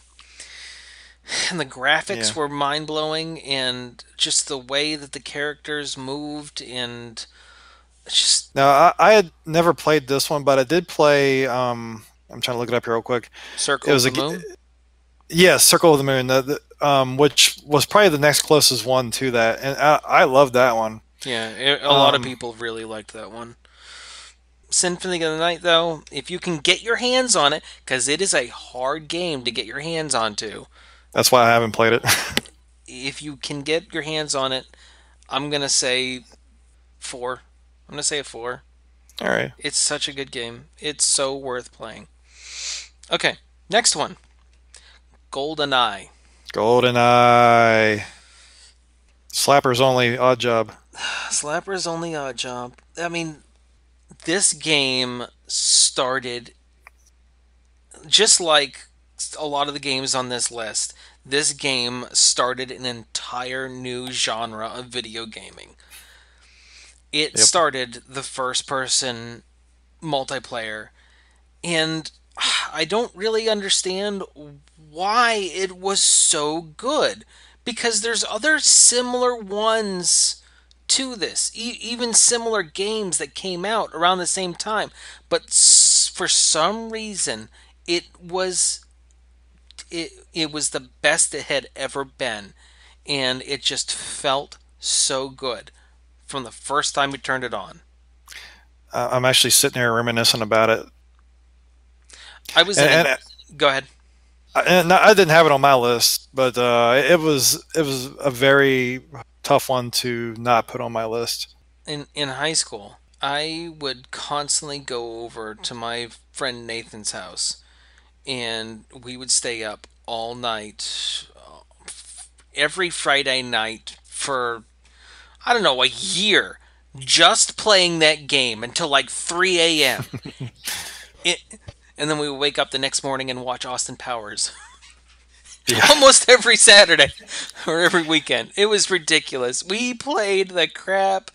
And the graphics Yeah. were mind blowing, and just the way that the characters moved, and it's just. Now I had never played this one, but I did play. I'm trying to look it up here real quick. It Circle of was the Moon? yes, Circle of the Moon, which was probably the next closest one to that, and I love that one. Yeah, a lot of Um, people really liked that one. Symphony of the Night, though, if you can get your hands on it, because it is a hard game to get your hands onto, that's why I haven't played it. if you can get your hands on it, I'm going to say 4. I'm going to say a 4. All right, It's such a good game. It's so worth playing. Okay, next one, GoldenEye. GoldenEye, Slappers only, odd job. Slapper's only odd job. I mean, this game started just like a lot of the games on this list. This game started an entire new genre of video gaming. It Yep. started the first person multiplayer, and I don't really understand why it was so good, because there's other similar ones to this, even similar games that came out around the same time, but for some reason it was it was the best it had ever been, and it just felt so good from the first time we turned it on. I'm actually sitting here reminiscing about it, I was in and, a, Go ahead. I didn't have it on my list, but it was a very tough one to not put on my list. In high school, I would constantly go over to my friend Nathan's house, and we would stay up all night, every Friday night for, I don't know, a year, just playing that game until like 3 a.m. It, and then we would wake up the next morning and watch Austin Powers Yeah. almost every Saturday or every weekend. It was ridiculous. We played the crap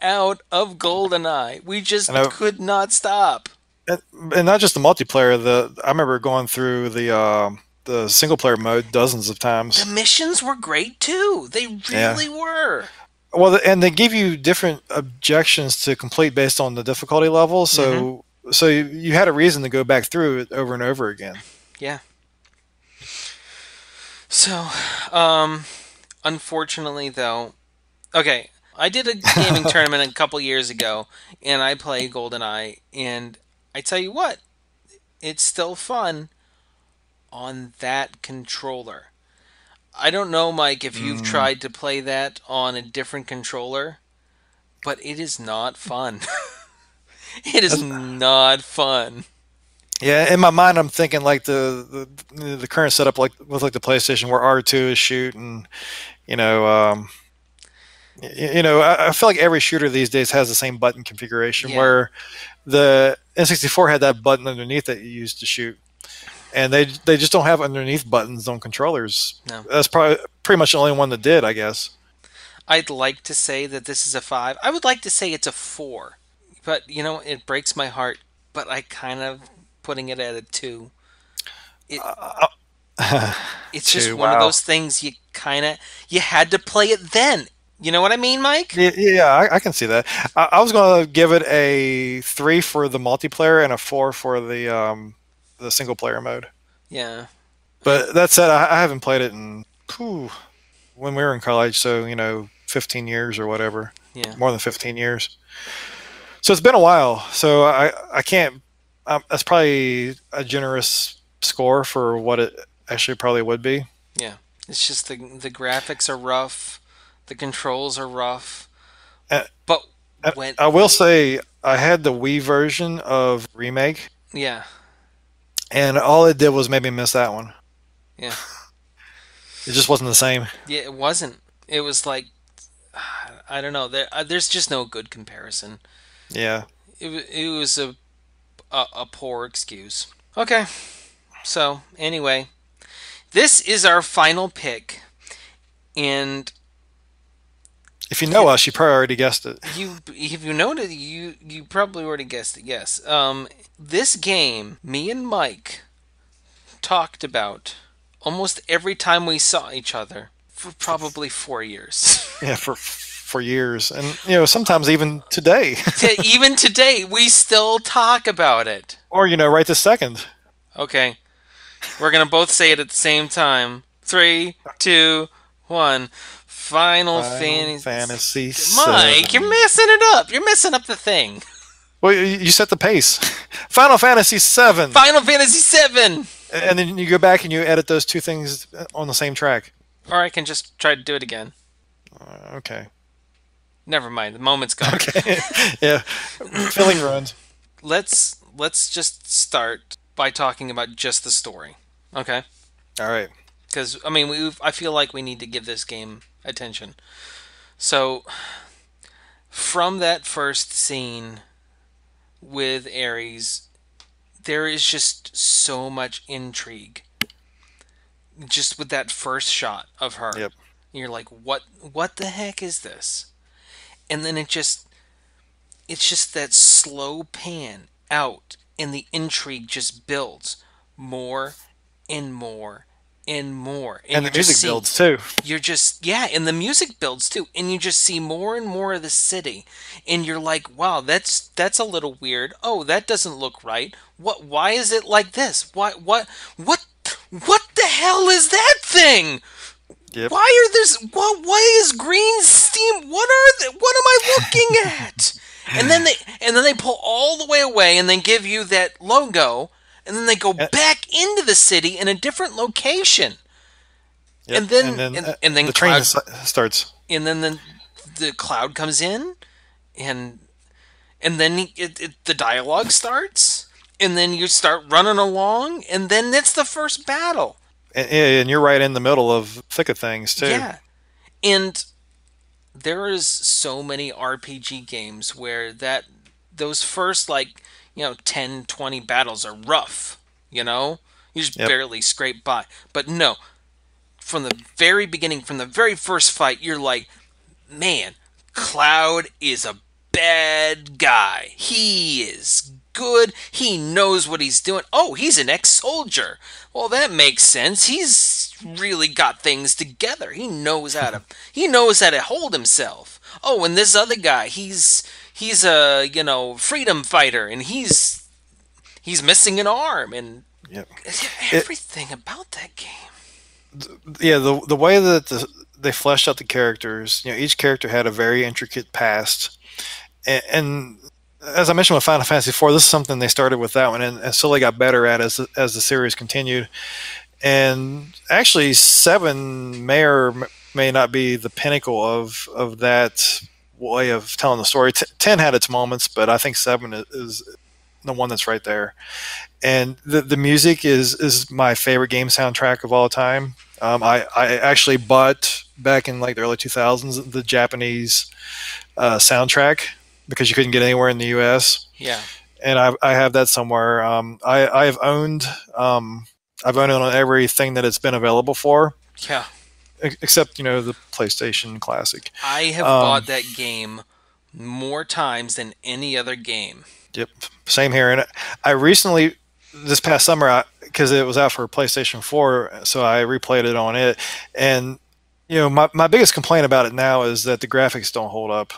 out of GoldenEye. We And just I, could not stop. and not just the multiplayer. I remember going through the single player mode dozens of The times. missions were great too. They Yeah. really were. Well, and they give you different objections to complete based on the difficulty level. Mm-hmm. So you had a reason to go back through it over and over again. Yeah. So, um, unfortunately, though, okay, I did a gaming tournament a couple years ago, and I played GoldenEye, and I tell you what, it's still fun on that controller. I don't know, Mike, if you've Mm. tried to play that on a different controller, but it is not fun. It is not fun. Yeah, in my mind, I'm thinking like the current setup, like with like the PlayStation, where R2 is shoot, and you know, I feel like every shooter these days has the same button configuration. Yeah, Where the N64 had that button underneath that you used to shoot, and they just don't have underneath buttons on controllers. no. That's probably pretty much the only one that did, I guess. I'd like to say that this is a 5. I would like to say it's a 4. But, it breaks my heart. But I kind of putting it at a 2. It it's just Two, one of wow. those things you had to play it then. You know what I mean, Mike? Yeah, I can see that. I was going to give it a 3 for the multiplayer and a 4 for the single player mode. Yeah. But that said, I haven't played it in whew, when we were in college, so 15 years or whatever, Yeah. more than 15 years. So it's been a while. So I can't. That's probably a generous score for what it actually probably would be. Yeah. It's just the graphics are rough, the controls are rough, And, but and when I will say I had the Wii version of Remake, yeah, and all it did was maybe miss that one. yeah. It just wasn't the same. Yeah, it wasn't. It was like I don't know. There's just no good comparison. Yeah. It was a poor excuse. Okay. So, anyway, this is our final pick, and If you know us, you probably already guessed it. you if you noted, you probably already guessed it. Yes. This game, me and Mike talked about almost every time we saw each other for probably 4 years. Yeah, for years, and sometimes even today, Even today, we still talk about it. or right this second. Okay, we're gonna both say it at the same time. Three, two, one. Final Final Fantasy. Fantasy Mike, you're VII. messing it up. You're messing up the thing. Well, you set the pace. Final Fantasy VII, Final Fantasy 7. and then you go back and you edit those two things on the same track. Or I can just try to do it again. Okay. Never mind. The moment's gone. Okay. Yeah. Filling runs. Let's just start by talking about just the story. Okay? All right. Because I mean, I feel like we need to give this game attention. So, from that first scene with Ares, there is just so much intrigue. Just with that first shot of her, Yep. you're like, what the heck is this? And then it's just that slow pan out, and the intrigue just builds more and more and more, and And the music builds too. you're just yeah, and the music builds too, and you just see more and more of the city, and you're like, wow, that's a little weird. Oh, that doesn't look right. Why is it like this? What the hell is that thing? Yep. Why is green steam? What am I looking at? And then they pull all the way away and then give you that logo, and then they go And, back into the city in a different location. yep. And then And then and then the train cloud starts. and then the cloud comes in, and and then the dialogue starts, and then you start running along, and then it's the first battle. And you're right in the middle of thick of things too. Yeah, and there is so many RPG games where those first, like, 10, 20 battles are rough, you know? You just Yep. barely scrape by. But no, from the very beginning, from the very first fight, you're like, man, Cloud is a bad guy. He is good. He knows what he's doing. Oh, he's an ex-soldier. Well, that makes sense. He's really got things together. He knows how to hold himself. Oh, and this other guy, he's a, freedom fighter, and he's missing an arm, and Yep. It, everything about that game. yeah, the way that they fleshed out the characters, each character had a very intricate past, and as I mentioned with Final Fantasy IV, this is something they started with that one, and slowly got better at as the series continued. And actually, seven may or may not be the pinnacle of that way of telling the story. 10 had its moments, but I think seven is the one that's right there. And the music is my favorite game soundtrack of all time. I actually bought back in like the early 2000s the Japanese soundtrack because you couldn't get anywhere in the U.S. Yeah. And I have that somewhere. I've owned it on everything that it's been available for, Yeah. except the PlayStation Classic. I have bought that game more times than any other game. Yep, same here. And I recently, this past summer, because it was out for PlayStation 4, so I replayed it on it. And my biggest complaint about it now is that the graphics don't hold up.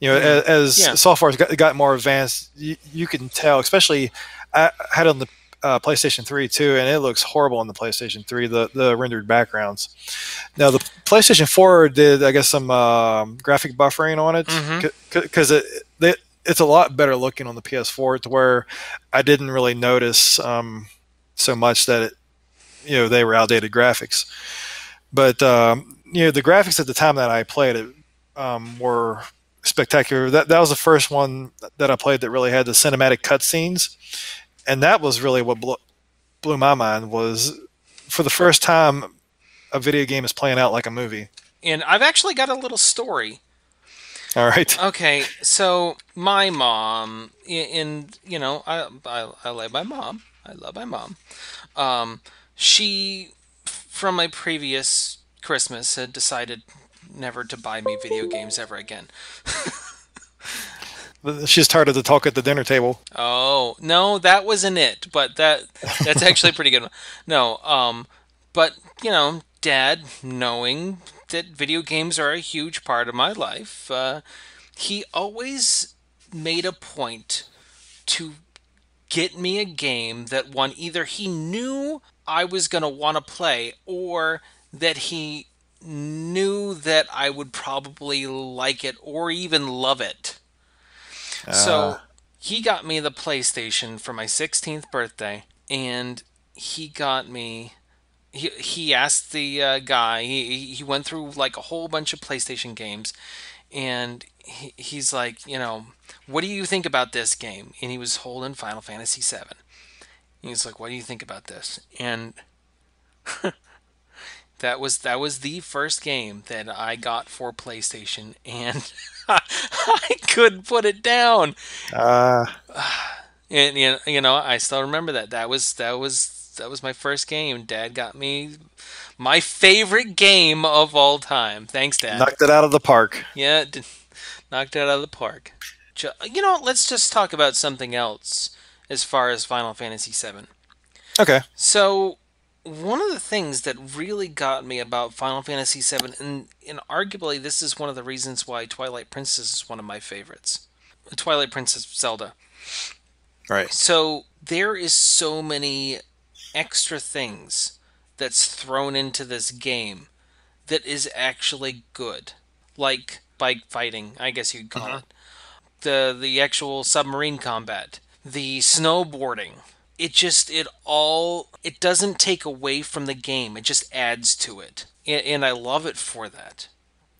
As Yeah. software's got more advanced, you can tell. Especially, I had it on the PlayStation 3 too, and it looks horrible on the PlayStation 3. The rendered backgrounds. Now the PlayStation 4 did, I guess, some graphic buffering on it Mm-hmm. because it's a lot better looking on the PS4 to where I didn't really notice so much that they were outdated graphics. But the graphics at the time that I played it were spectacular. That was the first one that I played that really had the cinematic cutscenes, and that was really what blew my mind. Was for the first time a video game is playing out like a movie. And I've actually got a little story. All right. Okay, so my mom, and I love my mom. I love my mom. She, from my previous Christmas, had decided never to buy me video games ever again. She's tired of the talk at the dinner table. Oh, no, that wasn't it, but that's actually a pretty good one. No, but Dad, knowing that video games are a huge part of my life, he always made a point to get me a game that, one, either he knew I was going to want to play, or that he knew that I would probably like it or even love it. Uh, So he got me the PlayStation for my 16th birthday, and he got me. He asked the guy. He went through like a whole bunch of PlayStation games, and he's like, what do you think about this game? And he was holding Final Fantasy VII. He's like, what do you think about this? And that was the first game that I got for PlayStation, and I couldn't put it down. uh, And I still remember that. That was my first game. Dad got me my favorite game of all time. Thanks, Dad. Knocked it out of the park. Yeah, knocked it out of the park. Let's just talk about something else as far as Final Fantasy VII. Okay. So, one of the things that really got me about Final Fantasy VII, and arguably this is one of the reasons why Twilight Princess is one of my favorites. Twilight Princess Zelda. Right. So there is so many extra things that's thrown into this game that is actually good. Like bike fighting, I guess you'd call Mhm. it. The actual submarine combat, the snowboarding. It doesn't take away from the game. It just adds to it. And I love it for that.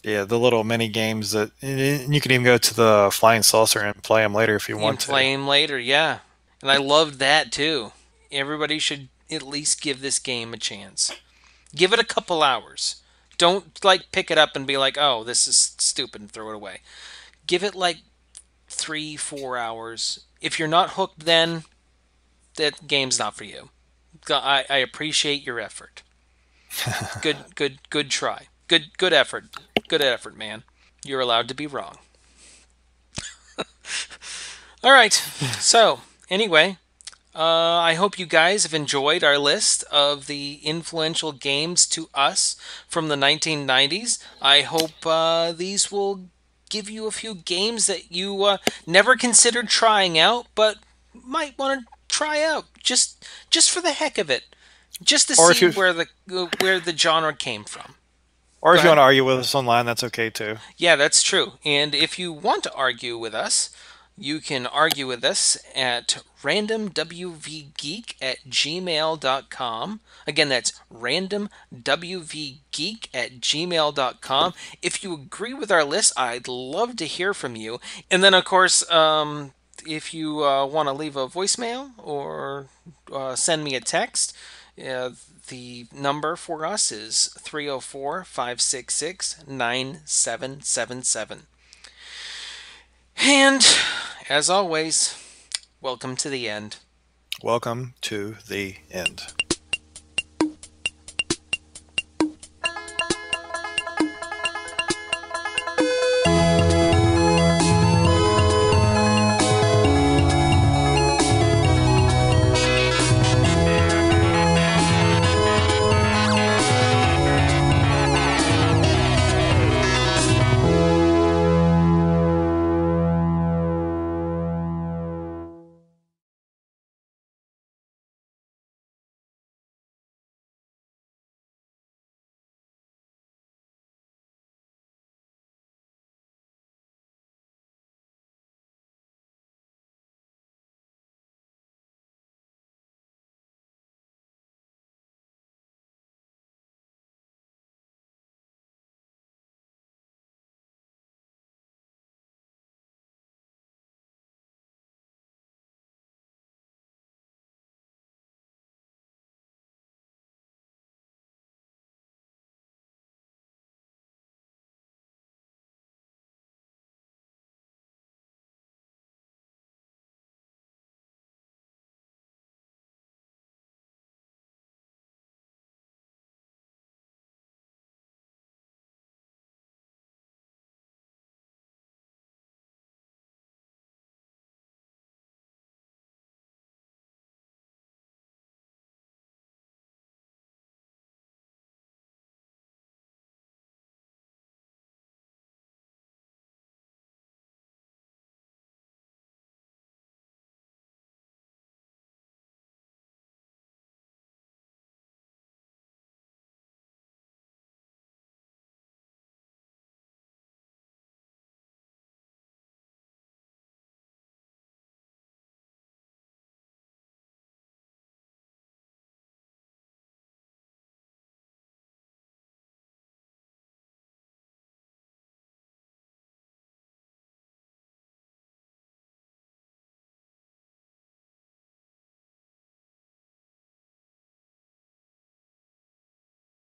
Yeah, the little mini games that and you can even go to the flying saucer and play them later if you You can want to. play him later, yeah. And I loved that too. Everybody should at least give this game a chance. Give it a couple hours. Don't like pick it up and be like, "Oh, this is stupid," and throw it away. Give it like 3, 4 hours. If you're not hooked, then that game's not for you. I appreciate your effort. Good try. Good effort. Good effort, man. You're allowed to be wrong. All right. So anyway, I hope you guys have enjoyed our list of the influential games to us from the 1990s. I hope these will give you a few games that you never considered trying out, but might want to try out just for the heck of it, just to Or if see you where the genre came from. or Go if you want ahead. to argue with us online, that's okay too. Yeah, that's true. And if you want to argue with us, you can argue with us at randomwvgeek at gmail.com. Again, that's randomwvgeek at gmail.com. If you agree with our list, I'd love to hear from you. And then, of course, if you want to leave a voicemail or send me a text, uh, the number for us is 304-566-9777. And as always, welcome to the end. Welcome to the end.